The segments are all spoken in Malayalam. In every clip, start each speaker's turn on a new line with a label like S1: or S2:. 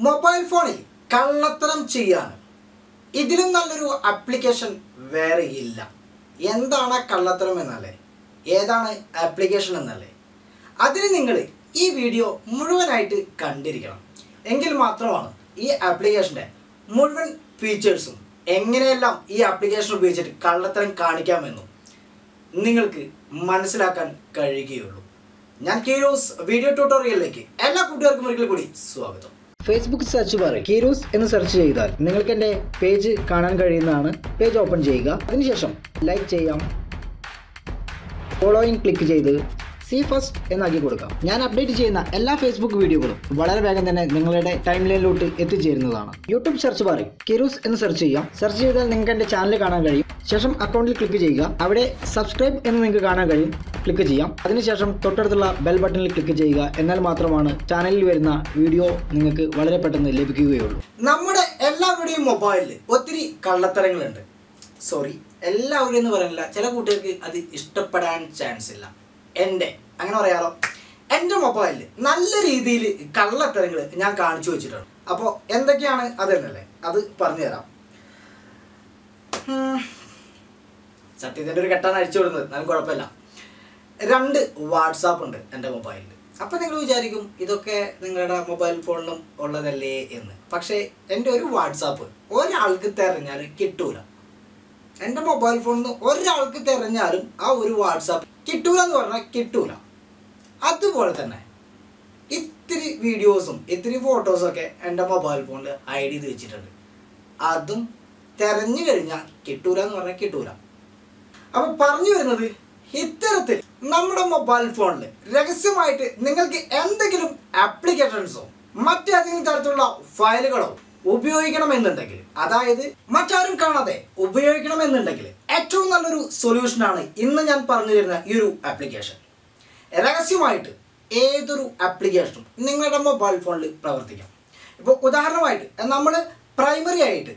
S1: മൊബൈൽ ഫോണിൽ കള്ളത്തരം ചെയ്യാൻ ഇതിലും നല്ലൊരു ആപ്ലിക്കേഷൻ വേറെ ഇല്ല. എന്താണ് കള്ളത്തരം എന്നല്ലേ, ഏതാണ് ആപ്ലിക്കേഷൻ എന്നല്ലേ, അതിന് നിങ്ങൾ ഈ വീഡിയോ മുഴുവനായിട്ട് കണ്ടിരിക്കണം. എങ്കിൽ മാത്രമാണ് ഈ ആപ്ലിക്കേഷൻ്റെ മുഴുവൻ ഫീച്ചേഴ്സും എങ്ങനെയെല്ലാം ഈ ആപ്ലിക്കേഷൻ ഉപയോഗിച്ചിട്ട് കള്ളത്തരം കാണിക്കാമെന്നും നിങ്ങൾക്ക് മനസ്സിലാക്കാൻ കഴിയുകയുള്ളൂ. ഞാൻ കീരോസ് വീഡിയോ ട്യൂട്ടോറിയലിലേക്ക് എല്ലാ കൂട്ടുകാർക്കും ഒരിക്കൽ കൂടി സ്വാഗതം. ഫേസ്ബുക്ക് സെർച്ച് ബാറിൽ കീരോസ് എന്ന് സെർച്ച് ചെയ്താൽ നിങ്ങൾക്ക് എൻ്റെ പേജ് കാണാൻ കഴിയുന്നതാണ്. പേജ് ഓപ്പൺ ചെയ്യുക. അതിനുശേഷം ലൈക്ക് ചെയ്യാം. ഫോളോയിങ് ക്ലിക്ക് ചെയ്ത് സി ഫസ്റ്റ് എന്നാക്കി കൊടുക്കാം. ഞാൻ അപ്ഡേറ്റ് ചെയ്യുന്ന എല്ലാ ഫേസ്ബുക്ക് വീഡിയോകളും വളരെ വേഗം തന്നെ നിങ്ങളുടെ ടൈം ലൈനിലോട്ട് എത്തിച്ചേരുന്നതാണ്. യൂട്യൂബ് സെർച്ച് ബാറിൽ കീറൂസ് എന്ന് സെർച്ച് ചെയ്യാം. സെർച്ച് ചെയ്താൽ നിങ്ങൾക്ക് എൻ്റെ ചാനൽ കാണാൻ കഴിയും. ശേഷം അക്കൗണ്ടിൽ ക്ലിക്ക് ചെയ്യുക. അവിടെ സബ്സ്ക്രൈബ് എന്ന് നിങ്ങൾക്ക് കാണാൻ കഴിയും. ക്ലിക്ക് ചെയ്യാം. അതിനുശേഷം തൊട്ടടുത്തുള്ള ബെൽ ബട്ടണിൽ ക്ലിക്ക് ചെയ്യുക. എന്നാൽ മാത്രമാണ് ചാനലിൽ വരുന്ന വീഡിയോ നിങ്ങൾക്ക് വളരെ പെട്ടെന്ന് ലഭിക്കുകയുള്ളൂ. നമ്മുടെ എല്ലാവരുടെയും മൊബൈലിൽ ഒത്തിരി കള്ളത്തരങ്ങളുണ്ട്. സോറി, എല്ലാവരും എന്ന് പറയുന്നില്ല, ചില കുട്ടികൾക്ക് അത് ഇഷ്ടപ്പെടാൻ ചാൻസ് ഇല്ല. അങ്ങനെ പറയാലോ, എൻ്റെ മൊബൈലിൽ നല്ല രീതിയിൽ കള്ളത്തരങ്ങൾ ഞാൻ കാണിച്ചു വെച്ചിട്ടുണ്ട്. അപ്പോൾ എന്തൊക്കെയാണ് അതെന്നല്ലേ, അത് പറഞ്ഞു തരാം. സത്യത്തിൻ്റെ ഒരു കെട്ടാണ് അടിച്ചു വിടുന്നത്, എന്നാലും കുഴപ്പമില്ല. 2 വാട്സാപ്പ് ഉണ്ട് എൻ്റെ മൊബൈലിൽ. അപ്പോൾ നിങ്ങൾ വിചാരിക്കും ഇതൊക്കെ നിങ്ങളുടെ മൊബൈൽ ഫോണിലും ഉള്ളതല്ലേ എന്ന്. പക്ഷേ എൻ്റെ ഒരു വാട്സാപ്പ് ഒരാൾക്ക് തിരഞ്ഞാൽ കിട്ടൂല. എൻ്റെ മൊബൈൽ ഫോണിൽ നിന്ന് ഒരാൾക്ക് തിരഞ്ഞാലും ആ ഒരു വാട്സാപ്പ് കിട്ടൂല എന്ന് പറഞ്ഞാൽ കിട്ടൂല. അതുപോലെ തന്നെ ഇത്തിരി വീഡിയോസും ഇത്തിരി ഫോട്ടോസൊക്കെ എൻ്റെ മൊബൈൽ ഫോണിൽ ഹൈഡ് ചെയ്ത് വെച്ചിട്ടുണ്ട്. അതും തിരഞ്ഞു കഴിഞ്ഞാൽ കിട്ടൂല എന്ന് പറഞ്ഞാൽ കിട്ടൂല. അപ്പോൾ പറഞ്ഞു വരുന്നത്, ഇത്തരത്തിൽ നമ്മുടെ മൊബൈൽ ഫോണിൽ രഹസ്യമായിട്ട് നിങ്ങൾക്ക് എന്തെങ്കിലും ആപ്ലിക്കേഷൻസോ മറ്റേതെങ്കിലും തരത്തിലുള്ള ഫയലുകളോ ഉപയോഗിക്കണമെന്നുണ്ടെങ്കിൽ, അതായത് മറ്റാരും കാണാതെ ഉപയോഗിക്കണമെന്നുണ്ടെങ്കിൽ ഏറ്റവും നല്ലൊരു സൊല്യൂഷനാണ് ഇന്ന് ഞാൻ പറഞ്ഞു തരുന്ന ഈ ഒരു ആപ്ലിക്കേഷൻ. രഹസ്യമായിട്ട് ഏതൊരു ആപ്ലിക്കേഷനും നിങ്ങളുടെ മൊബൈൽ ഫോണിൽ പ്രവർത്തിക്കാം. ഇപ്പോൾ ഉദാഹരണമായിട്ട് നമ്മൾ പ്രൈമറി ആയിട്ട്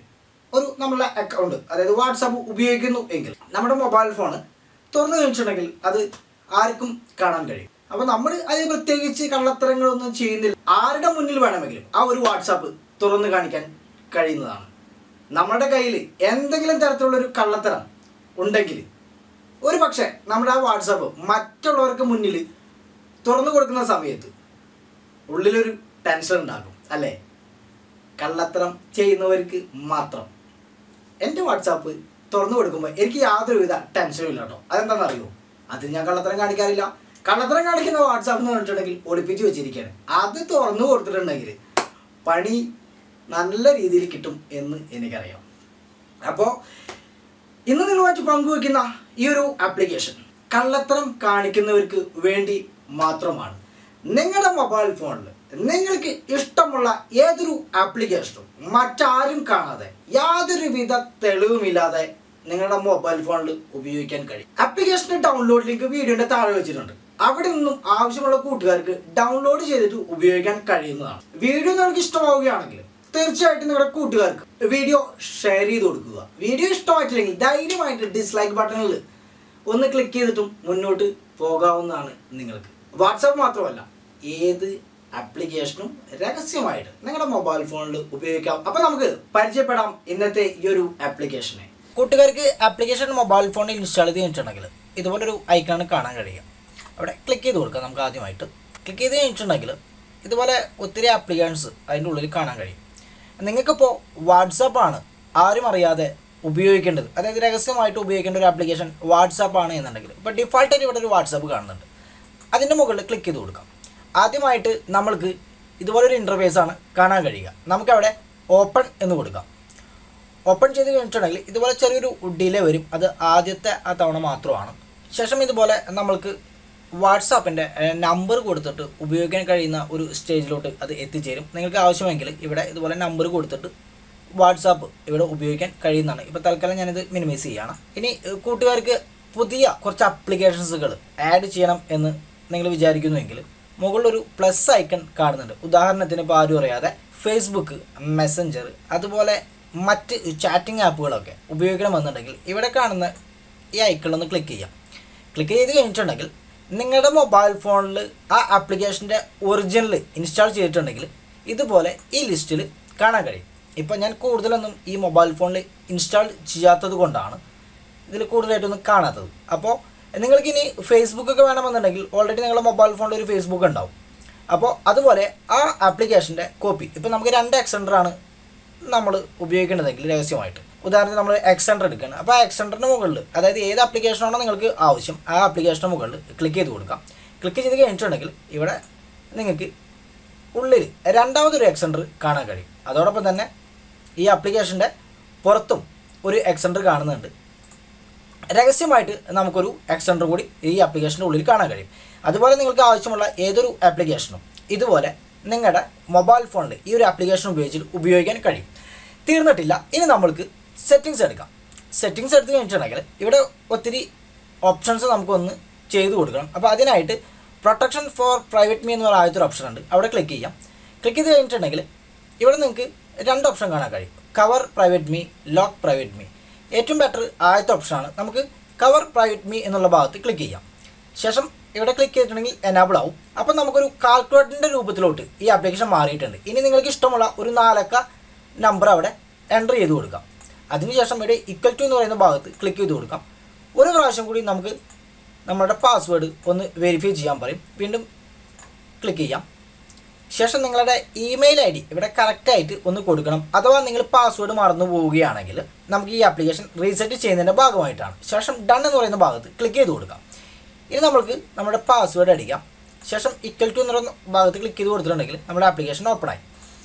S1: നമ്മളുടെ അക്കൗണ്ട്, അതായത് വാട്സാപ്പ് ഉപയോഗിക്കുന്നു എങ്കിൽ നമ്മുടെ മൊബൈൽ ഫോൺ തുറന്നു കഴിഞ്ഞിട്ടുണ്ടെങ്കിൽ അത് ആർക്കും കാണാൻ കഴിയും. അപ്പോൾ നമ്മൾ അത് പ്രത്യേകിച്ച് കള്ളത്തരങ്ങളൊന്നും ചെയ്യുന്നില്ല. ആരുടെ മുന്നിൽ വേണമെങ്കിലും ആ ഒരു വാട്സാപ്പ് തുറന്നു കാണിക്കാൻ കഴിയുന്നതാണ്. നമ്മുടെ കയ്യിൽ എന്തെങ്കിലും തരത്തിലുള്ളൊരു കള്ളത്തരം ഉണ്ടെങ്കിൽ ഒരു പക്ഷേ നമ്മുടെ ആ വാട്സാപ്പ് മറ്റുള്ളവർക്ക് മുന്നിൽ തുറന്നു കൊടുക്കുന്ന സമയത്ത് ഉള്ളിലൊരു ടെൻഷൻ ഉണ്ടാകും, അല്ലേ? കള്ളത്തരം ചെയ്യുന്നവർക്ക് മാത്രം. എൻ്റെ വാട്സാപ്പ് തുറന്നു കൊടുക്കുമ്പോൾ എനിക്ക് യാതൊരുവിധ ടെൻഷനും ഇല്ല കേട്ടോ. അതെന്താണെന്ന് അറിയുമോ? അതിന് ഞാൻ കള്ളത്തരം കാണിക്കാറില്ല. കള്ളത്തരം കാണിക്കുന്ന വാട്സാപ്പ് എന്ന് പറഞ്ഞിട്ടുണ്ടെങ്കിൽ ഒളിപ്പിച്ച് വെച്ചിരിക്കുകയാണ്. അത് തുറന്നു കൊടുത്തിട്ടുണ്ടെങ്കിൽ പണി നല്ല രീതിയിൽ കിട്ടും എന്ന് എനിക്കറിയാം. അപ്പോൾ ഇന്ന് നിങ്ങളുമായിട്ട് പങ്കുവയ്ക്കുന്ന ഈ ഒരു ആപ്ലിക്കേഷൻ കള്ളത്തരം കാണിക്കുന്നവർക്ക് വേണ്ടി മാത്രമാണ്. നിങ്ങളുടെ മൊബൈൽ ഫോണിൽ നിങ്ങൾക്ക് ഇഷ്ടമുള്ള ഏതൊരു ആപ്ലിക്കേഷനും മറ്റാരും കാണാതെ യാതൊരുവിധ തെളിവുമില്ലാതെ നിങ്ങളുടെ മൊബൈൽ ഫോണിൽ ഉപയോഗിക്കാൻ കഴിയും. ആപ്ലിക്കേഷൻ്റെ ഡൗൺലോഡ് ലിങ്ക് വീഡിയോയുടെ താഴെ വെച്ചിട്ടുണ്ട്. അവിടെ നിന്നും ആവശ്യമുള്ള കൂട്ടുകാർക്ക് ഡൗൺലോഡ് ചെയ്തിട്ട് ഉപയോഗിക്കാൻ കഴിയുന്നതാണ്. വീഡിയോ നിങ്ങൾക്ക് ഇഷ്ടമാവുകയാണെങ്കിൽ തീർച്ചയായിട്ടും നിങ്ങളുടെ കൂട്ടുകാർക്ക് വീഡിയോ ഷെയർ ചെയ്ത് കൊടുക്കുക. വീഡിയോ ഇഷ്ടമായിട്ടില്ലെങ്കിൽ ധൈര്യമായിട്ട് ഡിസ്ലൈക്ക് ബട്ടണിൽ ഒന്ന് ക്ലിക്ക് ചെയ്തിട്ടും മുന്നോട്ട് പോകാവുന്നതാണ് നിങ്ങൾക്ക്. വാട്സാപ്പ് മാത്രമല്ല, ഏത് ആപ്ലിക്കേഷനും രഹസ്യമായിട്ട് നിങ്ങളുടെ മൊബൈൽ ഫോണിൽ ഉപയോഗിക്കാം. അപ്പോൾ നമുക്ക് പരിചയപ്പെടാം ഇന്നത്തെ ഈ ഒരു ആപ്ലിക്കേഷനെ. കൂട്ടുകാർക്ക് ആപ്ലിക്കേഷൻ മൊബൈൽ ഫോണിൽ ഇൻസ്റ്റാൾ ചെയ്തിട്ടുണ്ടെങ്കിൽ ഇതുപോലൊരു ഐക്കൺ കാണാൻ കഴിയും. അവിടെ ക്ലിക്ക് ചെയ്ത് കൊടുക്കുക. നമുക്ക് ആദ്യമായിട്ട് ക്ലിക്ക് ചെയ്ത് കഴിഞ്ഞിട്ടുണ്ടെങ്കിൽ ഇതുപോലെ ഒത്തിരി ആപ്ലിക്കേഷൻസ് അതിൻ്റെ ഉള്ളിൽ കാണാൻ കഴിയും. നിങ്ങൾക്കിപ്പോൾ വാട്സാപ്പാണ് ആരും അറിയാതെ ഉപയോഗിക്കേണ്ടത്, അതായത് രഹസ്യമായിട്ട് ഉപയോഗിക്കേണ്ട ഒരു ആപ്ലിക്കേഷൻ വാട്സാപ്പാണ് എന്നുണ്ടെങ്കിൽ ഇപ്പോൾ ഡിഫാൾട്ടായിട്ട് ഇവിടെ ഒരു വാട്സാപ്പ് കാണുന്നുണ്ട്. അതിൻ്റെ മുകളിൽ ക്ലിക്ക് ചെയ്ത് കൊടുക്കാം. ആദ്യമായിട്ട് നമ്മൾക്ക് ഇതുപോലൊരു ഇൻ്റർഫേസാണ് കാണാൻ കഴിയുക. നമുക്കവിടെ ഓപ്പൺ എന്ന് കൊടുക്കാം. ഓപ്പൺ ചെയ്ത് കഴിഞ്ഞിട്ടുണ്ടെങ്കിൽ ഇതുപോലെ ചെറിയൊരു ഡിലേ വരും. അത് ആദ്യത്തെ ആ തവണ മാത്രമാണ്. ശേഷം ഇതുപോലെ നമ്മൾക്ക് വാട്സാപ്പിൻ്റെ നമ്പർ കൊടുത്തിട്ട് ഉപയോഗിക്കാൻ കഴിയുന്ന ഒരു സ്റ്റേജിലോട്ട് അത് എത്തിച്ചേരും. നിങ്ങൾക്ക് ആവശ്യമെങ്കിൽ ഇവിടെ ഇതുപോലെ നമ്പർ കൊടുത്തിട്ട് വാട്സാപ്പ് ഇവിടെ ഉപയോഗിക്കാൻ കഴിയുന്നതാണ്. ഇപ്പോൾ തൽക്കാലം ഞാനിത് മിനിമൈസ് ചെയ്യുകയാണ്. ഇനി കൂട്ടുകാർക്ക് പുതിയ കുറച്ച് ആപ്ലിക്കേഷൻസുകൾ ആഡ് ചെയ്യണം എന്ന് നിങ്ങൾ വിചാരിക്കുന്നുവെങ്കിൽ മുകളിലൊരു പ്ലസ് ഐക്കൺ കാണുന്നുണ്ട്. ഉദാഹരണത്തിന് ഇപ്പോൾ ആരും അറിയാതെ ഫേസ്ബുക്ക്, മെസ്സഞ്ചർ, അതുപോലെ മറ്റ് ചാറ്റിംഗ് ആപ്പുകളൊക്കെ ഉപയോഗിക്കണമെന്നുണ്ടെങ്കിൽ ഇവിടെ കാണുന്ന ഈ ഐക്കണിലൊന്ന് ക്ലിക്ക് ചെയ്യാം. ക്ലിക്ക് ചെയ്ത് കഴിഞ്ഞിട്ടുണ്ടെങ്കിൽ നിങ്ങളുടെ മൊബൈൽ ഫോണിൽ ആ ആപ്ലിക്കേഷൻ്റെ ഒറിജിനൽ ഇൻസ്റ്റാൾ ചെയ്തിട്ടുണ്ടെങ്കിൽ ഇതുപോലെ ഈ ലിസ്റ്റിൽ കാണാൻ കഴിയും. ഇപ്പോൾ ഞാൻ കൂടുതലൊന്നും ഈ മൊബൈൽ ഫോണിൽ ഇൻസ്റ്റാൾ ചെയ്യാത്തത് കൊണ്ടാണ് ഇതിൽ കൂടുതലായിട്ടൊന്നും കാണാത്തത്. അപ്പോൾ നിങ്ങൾക്കിനി ഫേസ്ബുക്കൊക്കെ വേണമെന്നുണ്ടെങ്കിൽ ഓൾറെഡി നിങ്ങളുടെ മൊബൈൽ ഫോണിൽ ഒരു ഫേസ്ബുക്ക് ഉണ്ടാവും. അപ്പോൾ അതുപോലെ ആ ആപ്ലിക്കേഷൻ്റെ കോപ്പി ഇപ്പോൾ നമുക്ക് 2 എക്സ്റ്റൻഡറാണ് നമ്മൾ ഉപയോഗിക്കേണ്ടതെങ്കിൽ രഹസ്യമായിട്ട്, ഉദാഹരണത്തിന് നമ്മൾ എക്സ്റ്റൻഡർ എടുക്കുകയാണ്. അപ്പോൾ ആ എക്സ്റ്റൻഡറിന് മുകളിൽ, അതായത് ഏത് ആപ്ലിക്കേഷനാണോ നിങ്ങൾക്ക് ആവശ്യം ആ ആപ്ലിക്കേഷന് മുകളിൽ ക്ലിക്ക് ചെയ്ത് കൊടുക്കാം. ക്ലിക്ക് ചെയ്ത് കഴിഞ്ഞിട്ടുണ്ടെങ്കിൽ ഇവിടെ നിങ്ങൾക്ക് ഉള്ളിൽ രണ്ടാമതൊരു എക്സ്റ്റൻഡർ കാണാൻ കഴിയും. അതോടൊപ്പം തന്നെ ഈ ആപ്ലിക്കേഷൻ്റെ പുറത്തും ഒരു എക്സ്റ്റൻഡർ കാണുന്നുണ്ട്. രഹസ്യമായിട്ട് നമുക്കൊരു എക്സ്റ്റൻഡർ കൂടി ഈ ആപ്ലിക്കേഷൻ്റെ ഉള്ളിൽ കാണാൻ കഴിയും. അതുപോലെ നിങ്ങൾക്ക് ആവശ്യമുള്ള ഏതൊരു ആപ്ലിക്കേഷനും ഇതുപോലെ നിങ്ങളുടെ മൊബൈൽ ഫോണിൽ ഈ ഒരു ആപ്ലിക്കേഷൻ ഉപയോഗിക്കാൻ കഴിയും. തീർന്നിട്ടില്ല, ഇനി നമ്മൾക്ക് സെറ്റിങ്സ് എടുക്കാം. സെറ്റിങ്സ് എടുത്ത് കഴിഞ്ഞിട്ടുണ്ടെങ്കിൽ ഇവിടെ ഒത്തിരി ഓപ്ഷൻസ് നമുക്കൊന്ന് ചെയ്ത് കൊടുക്കണം. അപ്പോൾ അതിനായിട്ട് പ്രൊട്ടക്ഷൻ ഫോർ പ്രൈവറ്റ് മീ എന്ന് പറയുന്ന ആദ്യത്തെ ഓപ്ഷൻ ഉണ്ട്, അവിടെ ക്ലിക്ക് ചെയ്യാം. ക്ലിക്ക് ചെയ്ത് കഴിഞ്ഞിട്ടുണ്ടെങ്കിൽ ഇവിടെ നിങ്ങൾക്ക് 2 ഓപ്ഷൻ കാണാൻ കഴിയും, cover private me, lock private me. ഏറ്റവും ബെറ്റർ ആദ്യത്തെ ഓപ്ഷനാണ്. നമുക്ക് കവർ പ്രൈവറ്റ് മീ എന്നുള്ള ഭാഗത്ത് ക്ലിക്ക് ചെയ്യാം. ശേഷം ഇവിടെ ക്ലിക്ക് ചെയ്തിട്ടുണ്ടെങ്കിൽ എനാബിൾ ആവും. അപ്പോൾ നമുക്കൊരു കാൽക്കുലേറ്ററിൻ്റെ രൂപത്തിലോട്ട് ഈ ആപ്ലിക്കേഷൻ മാറിയിട്ടുണ്ട്. ഇനി നിങ്ങൾക്ക് ഇഷ്ടമുള്ള ഒരു 4 അക്ക നമ്പർ അവിടെ എൻ്റർ ചെയ്ത് കൊടുക്കാം. അതിനുശേഷം ഇവിടെ ഈക്വൽ ടു എന്ന് പറയുന്ന ഭാഗത്ത് ക്ലിക്ക് ചെയ്ത് കൊടുക്കാം. ഒരു പ്രാവശ്യം കൂടി നമുക്ക് നമ്മുടെ പാസ്വേഡ് ഒന്ന് വെരിഫൈ ചെയ്യാൻ പറയും. വീണ്ടും ക്ലിക്ക് ചെയ്യാം. ശേഷം നിങ്ങളുടെ ഇമെയിൽ ID ഇവിടെ കറക്റ്റായിട്ട് ഒന്ന് കൊടുക്കണം. അഥവാ നിങ്ങൾ പാസ്വേഡ് മറന്നു പോവുകയാണെങ്കിൽ നമുക്ക് ഈ ആപ്ലിക്കേഷൻ റീസെറ്റ് ചെയ്യുന്നതിൻ്റെ ഭാഗമായിട്ടാണ്. ശേഷം ഡൺ എന്ന് പറയുന്ന ഭാഗത്ത് ക്ലിക്ക് ചെയ്ത് കൊടുക്കാം. ഇനി നമ്മൾക്ക് നമ്മുടെ പാസ്വേഡ് അടിക്കാം. ശേഷം ഈക്വൽ ടു എന്ന് പറയുന്ന ഭാഗത്ത് ക്ലിക്ക് ചെയ്ത് കൊടുത്തിട്ടുണ്ടെങ്കിൽ നമ്മുടെ ആപ്ലിക്കേഷൻ ഓപ്പണായി.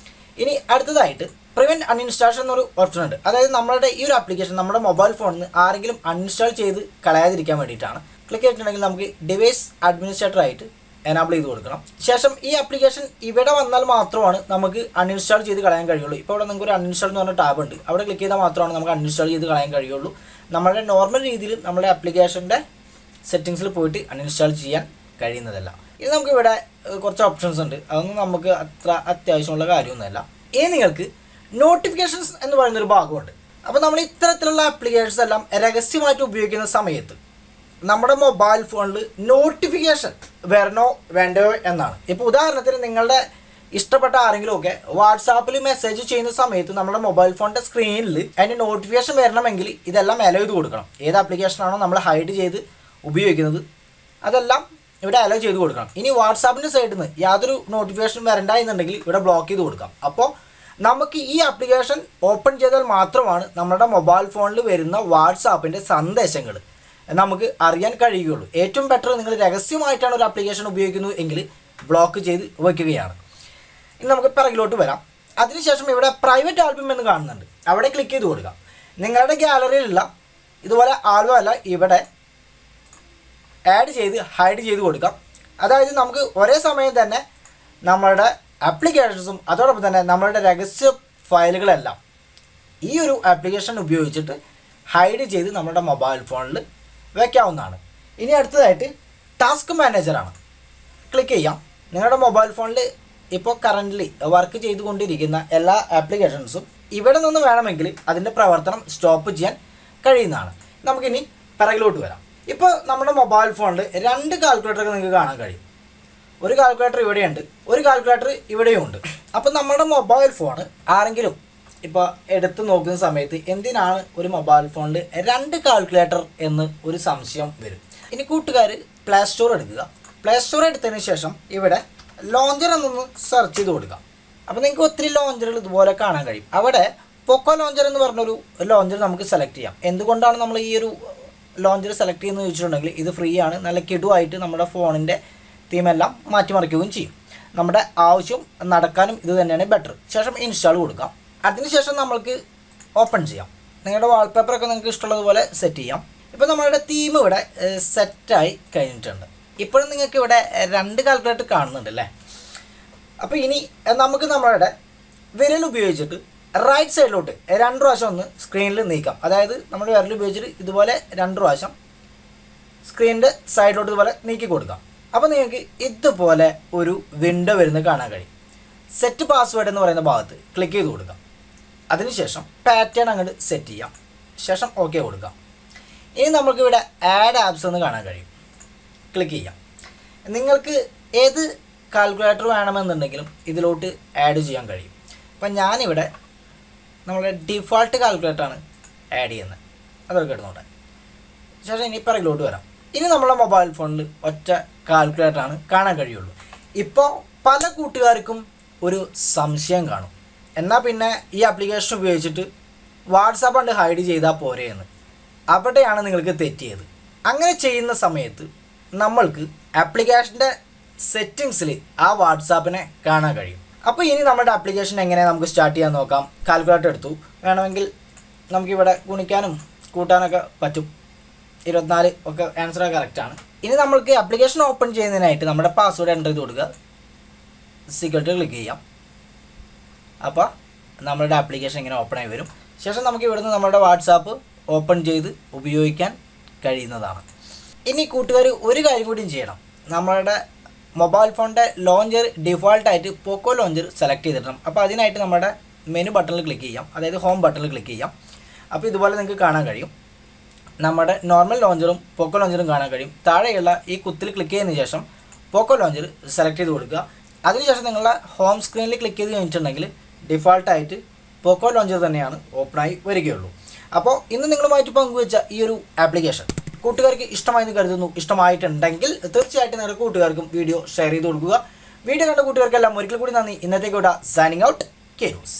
S1: ഇനി അടുത്തതായിട്ട് പ്രിവെൻറ്റ് അൺഇൻസ്റ്റാളേഷൻ എന്നൊരു ഓപ്ഷൻ ഉണ്ട്. അതായത് നമ്മളുടെ ഈ ഒരു ആപ്ലിക്കേഷൻ നമ്മുടെ മൊബൈൽ ഫോണിൽ നിന്ന് ആരെങ്കിലും അൺഇൻസ്റ്റാൾ ചെയ്ത് കളയാതിരിക്കാൻ വേണ്ടിയിട്ടാണ്. ക്ലിക്ക് ചെയ്തിട്ടുണ്ടെങ്കിൽ നമുക്ക് ഡിവൈസ് അഡ്മിനിസ്ട്രേറ്റർ ആയിട്ട് എനാബിൾ ചെയ്ത് കൊടുക്കണം. ശേഷം ഈ ആപ്ലിക്കേഷൻ ഇവിടെ വന്നാൽ മാത്രമാണ് നമുക്ക് അൺഇൻസ്റ്റാൾ ചെയ്ത് കളയാൻ കഴിയുള്ളൂ. ഇപ്പോൾ ഇവിടെ നിങ്ങൾക്ക് ഒരു അൺഇൻസ്റ്റാൾ എന്ന് പറഞ്ഞ ടാബ് ഉണ്ട്, അവിടെ ക്ലിക്ക് ചെയ്താൽ മാത്രമാണ് നമുക്ക് അൺഇൻസ്റ്റാൾ ചെയ്ത് കളയാൻ കഴിയുള്ളൂ. നമ്മുടെ നോർമൽ രീതിയിൽ നമ്മുടെ ആപ്ലിക്കേഷൻ്റെ സെറ്റിങ്സിൽ പോയിട്ട് അൺഇൻസ്റ്റാൾ ചെയ്യാൻ കഴിയുന്നതല്ല. ഇനി നമുക്ക് ഇവിടെ കുറച്ച് ഓപ്ഷൻസ് ഉണ്ട്, അതൊന്നും നമുക്ക് അത്ര അത്യാവശ്യമുള്ള കാര്യമൊന്നുമല്ല. ഇനി നിങ്ങൾക്ക് നോട്ടിഫിക്കേഷൻസ് എന്ന് പറയുന്നൊരു ഭാഗമുണ്ട്. അപ്പോൾ നമ്മൾ ഇത്തരത്തിലുള്ള ആപ്ലിക്കേഷൻസ് എല്ലാം രഹസ്യമായിട്ട് ഉപയോഗിക്കുന്ന സമയത്ത് നമ്മുടെ മൊബൈൽ ഫോണിൽ നോട്ടിഫിക്കേഷൻ വരണോ വേണ്ടയോ എന്നാണ്. ഇപ്പോൾ ഉദാഹരണത്തിന് നിങ്ങളുടെ ഇഷ്ടപ്പെട്ട ആരെങ്കിലുമൊക്കെ വാട്സാപ്പിൽ മെസ്സേജ് ചെയ്യുന്ന സമയത്ത് നമ്മുടെ മൊബൈൽ ഫോണിൻ്റെ സ്ക്രീനിൽ അതിൻ്റെ നോട്ടിഫിക്കേഷൻ വരണമെങ്കിൽ ഇതെല്ലാം അലോ ചെയ്ത് കൊടുക്കണം. ഏത് ആപ്ലിക്കേഷനാണോ നമ്മൾ ഹൈഡ് ചെയ്ത് ഉപയോഗിക്കുന്നത് അതെല്ലാം ഇവിടെ അലോ ചെയ്ത് കൊടുക്കണം. ഇനി വാട്സാപ്പിൻ്റെ സൈഡിൽ നിന്ന് യാതൊരു നോട്ടിഫിക്കേഷൻ വരണ്ട എന്നുണ്ടെങ്കിൽ ഇവിടെ ബ്ലോക്ക് ചെയ്ത് കൊടുക്കാം. അപ്പോൾ നമുക്ക് ഈ ആപ്ലിക്കേഷൻ ഓപ്പൺ ചെയ്താൽ മാത്രമാണ് നമ്മുടെ മൊബൈൽ ഫോണിൽ വരുന്ന വാട്സാപ്പിൻ്റെ സന്ദേശങ്ങൾ നമുക്ക് അറിയാൻ കഴിയുകയുള്ളൂ. ഏറ്റവും ബെറ്റർ നിങ്ങൾ രഹസ്യമായിട്ടാണ് ഒരു ആപ്ലിക്കേഷൻ ഉപയോഗിക്കുന്നത് എങ്കിൽ ബ്ലോക്ക് ചെയ്ത് വയ്ക്കുകയാണ്. ഇനി നമുക്ക് പിറകിലോട്ട് വരാം. അതിനുശേഷം ഇവിടെ പ്രൈവറ്റ് ആൽബം എന്ന് കാണുന്നുണ്ട്, അവിടെ ക്ലിക്ക് ചെയ്ത് കൊടുക്കാം. നിങ്ങളുടെ ഗാലറിയിലുള്ള ഇതുപോലെ ആൽബം അല്ല ഇവിടെ ആഡ് ചെയ്ത് ഹൈഡ് ചെയ്ത് കൊടുക്കാം. അതായത് നമുക്ക് ഒരേ സമയം തന്നെ നമ്മളുടെ ആപ്ലിക്കേഷൻസും അതോടൊപ്പം തന്നെ നമ്മളുടെ രഹസ്യ ഫയലുകളെല്ലാം ഈ ഒരു ആപ്ലിക്കേഷൻ ഉപയോഗിച്ചിട്ട് ഹൈഡ് ചെയ്ത് നമ്മുടെ മൊബൈൽ ഫോണിൽ വയ്ക്കാവുന്നതാണ്. ഇനി അടുത്തതായിട്ട് ടാസ്ക് മാനേജറാണ്. ക്ലിക്ക് ചെയ്യാം. നിങ്ങളുടെ മൊബൈൽ ഫോണിൽ ഇപ്പോൾ കറൻ്റ്ലി വർക്ക് ചെയ്തുകൊണ്ടിരിക്കുന്ന എല്ലാ ആപ്ലിക്കേഷൻസും ഇവിടെ നിന്ന് വേണമെങ്കിൽ അതിൻ്റെ പ്രവർത്തനം സ്റ്റോപ്പ് ചെയ്യാൻ കഴിയുന്നതാണ്. നമുക്കിനി പിറകിലോട്ട് വരാം. ഇപ്പോൾ നമ്മുടെ മൊബൈൽ ഫോണിൽ 2 കാൽക്കുലേറ്ററൊക്കെ നിങ്ങൾക്ക് കാണാൻ കഴിയും. ഒരു കാൽക്കുലേറ്റർ ഇവിടെയുണ്ട്, ഒരു കാൽക്കുലേറ്റർ ഇവിടെയും ഉണ്ട്. അപ്പോൾ നമ്മുടെ മൊബൈൽ ഫോൺ ആരെങ്കിലും ഇപ്പോൾ എടുത്ത് നോക്കുന്ന സമയത്ത് എന്തിനാണ് ഒരു മൊബൈൽ ഫോണിൽ 2 കാൽക്കുലേറ്റർ എന്ന് ഒരു സംശയം വരും. ഇനി കൂട്ടുകാർ പ്ലേ സ്റ്റോർ എടുക്കുക. പ്ലേ സ്റ്റോർ എടുത്തതിന് ശേഷം ഇവിടെ ലോഞ്ചർ എന്നൊന്ന് സെർച്ച് ചെയ്ത് കൊടുക്കാം. അപ്പോൾ നിങ്ങൾക്ക് ഒത്തിരി ലോഞ്ചറുകൾ ഇതുപോലെ കാണാൻ കഴിയും. അവിടെ പോക്കോ ലോഞ്ചർ എന്ന് പറഞ്ഞൊരു ലോഞ്ചർ നമുക്ക് സെലക്ട് ചെയ്യാം. എന്തുകൊണ്ടാണ് നമ്മൾ ഈ ഒരു ലോഞ്ചർ സെലക്ട് ചെയ്യുന്നത് ചോദിച്ചിട്ടുണ്ടെങ്കിൽ ഇത് ഫ്രീ ആണ്, നല്ല കിടുവായിട്ട് നമ്മുടെ ഫോണിൻ്റെ തീമെല്ലാം മാറ്റിമറിക്കുകയും ചെയ്യും. നമ്മുടെ ആവശ്യം നടക്കാനും ഇത് തന്നെയാണ് ബെറ്റർ. ശേഷം ഇൻസ്റ്റാൾ കൊടുക്കാം. അതിനുശേഷം നമ്മൾക്ക് ഓപ്പൺ ചെയ്യാം. നിങ്ങളുടെ വാൾപേപ്പറൊക്കെ നിങ്ങൾക്ക് ഇഷ്ടമുള്ളതുപോലെ സെറ്റ് ചെയ്യാം. ഇപ്പോൾ നമ്മളുടെ തീം ഇവിടെ സെറ്റായി കഴിഞ്ഞിട്ടുണ്ട്. ഇപ്പോഴും നിങ്ങൾക്ക് ഇവിടെ 2 കാൽക്കുലേറ്റർ കാണുന്നുണ്ട് അല്ലേ. അപ്പോൾ ഇനി നമുക്ക് നമ്മളുടെ വിരൽ ഉപയോഗിച്ചിട്ട് റൈറ്റ് സൈഡിലോട്ട് 2 പ്രാവശ്യം ഒന്ന് സ്ക്രീനിൽ നീക്കാം. അതായത് നമ്മുടെ വിരൽ ഉപയോഗിച്ചിട്ട് ഇതുപോലെ 2 പ്രാവശ്യം സ്ക്രീനിൻ്റെ സൈഡിലോട്ട് ഇതുപോലെ നീക്കി കൊടുക്കാം. അപ്പോൾ നിങ്ങൾക്ക് ഇതുപോലെ ഒരു വിൻഡോ വരുന്നത് കാണാൻ കഴിയും. സെറ്റ് പാസ്വേഡ് എന്ന് പറയുന്ന ഭാഗത്ത് ക്ലിക്ക് ചെയ്ത് കൊടുക്കാം. അതിനുശേഷം പാറ്റേൺ അങ്ങോട്ട് സെറ്റ് ചെയ്യാം. ശേഷം ഓക്കെ കൊടുക്കാം. ഇനി നമുക്ക് ഇവിടെ ആഡ് ആപ്സ് എന്ന് കാണാൻ കഴിയും. ക്ലിക്ക് ചെയ്യാം. നിങ്ങൾക്ക് ഏത് കാൽക്കുലേറ്റർ വേണമെന്നുണ്ടെങ്കിലും ഇതിലോട്ട് ആഡ് ചെയ്യാൻ കഴിയും. അപ്പം ഞാനിവിടെ നമ്മുടെ ഡിഫോൾട്ട് കാൽക്കുലേറ്ററാണ് ആഡ് ചെയ്യുന്നത്. അതൊക്കെ ഇടുന്നോട്ടെ. ശേഷം ഇനി പിറകിലോട്ട് വരാം. ഇനി നമ്മളെ മൊബൈൽ ഫോണിൽ ഒറ്റ കാൽക്കുലേറ്ററാണ് കാണാൻ കഴിയുള്ളൂ. ഇപ്പോൾ പല കൂട്ടുകാർക്കും ഒരു സംശയം കാണും, എന്നാൽ പിന്നെ ഈ ആപ്ലിക്കേഷൻ ഉപയോഗിച്ചിട്ട് വാട്സാപ്പ് കൊണ്ട് ഹൈഡ് ചെയ്താൽ പോരെ എന്ന്. അവിടെയാണ് നിങ്ങൾക്ക് തെറ്റിയത്. അങ്ങനെ ചെയ്യുന്ന സമയത്ത് നമ്മൾക്ക് ആപ്ലിക്കേഷൻ്റെ സെറ്റിങ്സിൽ ആ വാട്സാപ്പിനെ കാണാൻ കഴിയും. അപ്പോൾ ഇനി നമ്മുടെ ആപ്ലിക്കേഷൻ എങ്ങനെ നമുക്ക് സ്റ്റാർട്ട് ചെയ്യാൻ നോക്കാം. കാൽക്കുലേറ്റർ എടുത്തു, വേണമെങ്കിൽ നമുക്കിവിടെ ഗുണിക്കാനും കൂട്ടാനൊക്കെ പറ്റും. 24 ഒക്കെ ആൻസർ കറക്റ്റാണ്. ഇനി നമ്മൾക്ക് ആപ്ലിക്കേഷൻ ഓപ്പൺ ചെയ്യുന്നതിനായിട്ട് നമ്മുടെ പാസ്വേഡ് എൻ്റർ ചെയ്ത് കൊടുക്കുക, സീക്രട്ട് ക്ലിക്ക് ചെയ്യാം. അപ്പോൾ നമ്മുടെ ആപ്ലിക്കേഷൻ ഇങ്ങനെ ഓപ്പൺ ആയി വരും. ശേഷം നമുക്ക് ഇവിടുന്ന് നമ്മുടെ വാട്സാപ്പ് ഓപ്പൺ ചെയ്ത് ഉപയോഗിക്കാൻ കഴിയുന്നതാണ്. ഇനി കൂട്ടുകാർ ഒരു കാര്യം കൂടിയും ചെയ്യണം. നമ്മളുടെ മൊബൈൽ ഫോണിൻ്റെ ലോഞ്ചർ ഡിഫോൾട്ടായിട്ട് പോക്കോ ലോഞ്ചർ സെലക്ട് ചെയ്തിടണം. അപ്പോൾ അതിനായിട്ട് നമ്മുടെ മെനു ബട്ടണിൽ ക്ലിക്ക് ചെയ്യാം, അതായത് ഹോം ബട്ടണിൽ ക്ലിക്ക് ചെയ്യാം. അപ്പോൾ ഇതുപോലെ നിങ്ങൾക്ക് കാണാൻ കഴിയും. നമ്മുടെ നോർമൽ ലോഞ്ചറും പോക്കോ ലോഞ്ചറും കാണാൻ കഴിയും. താഴെയുള്ള ഈ കുത്തിൽ ക്ലിക്ക് ചെയ്തതിന് ശേഷം പോക്കോ ലോഞ്ചർ സെലക്ട് ചെയ്ത് കൊടുക്കുക. അതിനുശേഷം നിങ്ങളുടെ ഹോം സ്ക്രീനിൽ ക്ലിക്ക് ചെയ്ത് കഴിഞ്ഞിട്ടുണ്ടെങ്കിൽ ഡിഫോൾട്ടായിട്ട് പോക്കോ ലോഞ്ചർ തന്നെയാണ് ഓപ്പണായി വരികയുള്ളൂ. അപ്പോൾ ഇന്ന് നിങ്ങളുമായിട്ട് പങ്കുവെച്ച ഈ ഒരു ആപ്ലിക്കേഷൻ കൂട്ടുകാർക്ക് ഇഷ്ടമായെന്ന് കരുതുന്നു. ഇഷ്ടമായിട്ടുണ്ടെങ്കിൽ തീർച്ചയായിട്ടും നിങ്ങളുടെ കൂട്ടുകാർക്കും വീഡിയോ ഷെയർ ചെയ്ത് കൊടുക്കുക. വീഡിയോ കണ്ട കൂട്ടുകാർക്കെല്ലാം ഒരിക്കൽ കൂടി നന്ദി. ഇന്നത്തേക്ക് ഇവിടെ സൈനിങ് ഔട്ട്, കെ ന്യൂസ്.